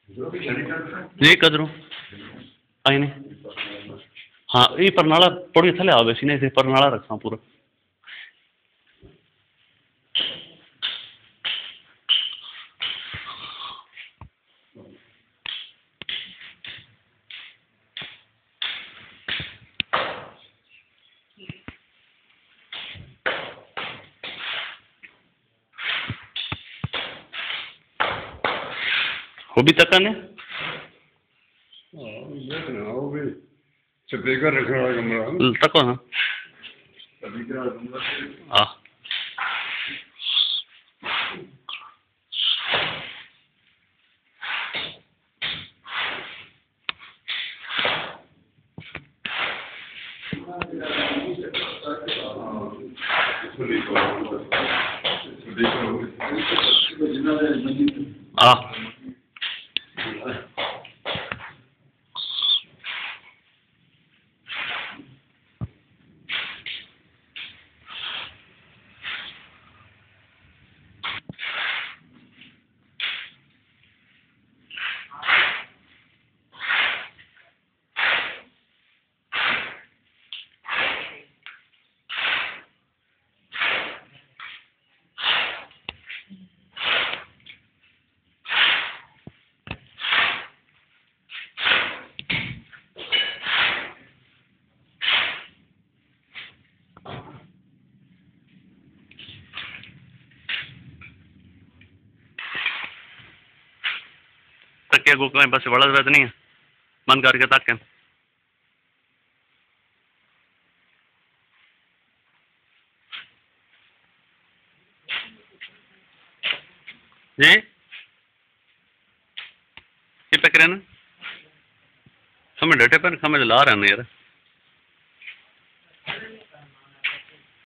जी कदरों आई नहीं। हाँ ये परनाला थोड़ी थले आवे सी नहीं परनाला रखा पूरा वो भी तक ने स्पीकर रखने वाला कमरा तको हाँ हाँ हाँ तकिया को कहीं बस बड़ा जरूरत नहीं है मन करके तक जी पे करे ना समय डेटे पर समझ ला रहे हैं यार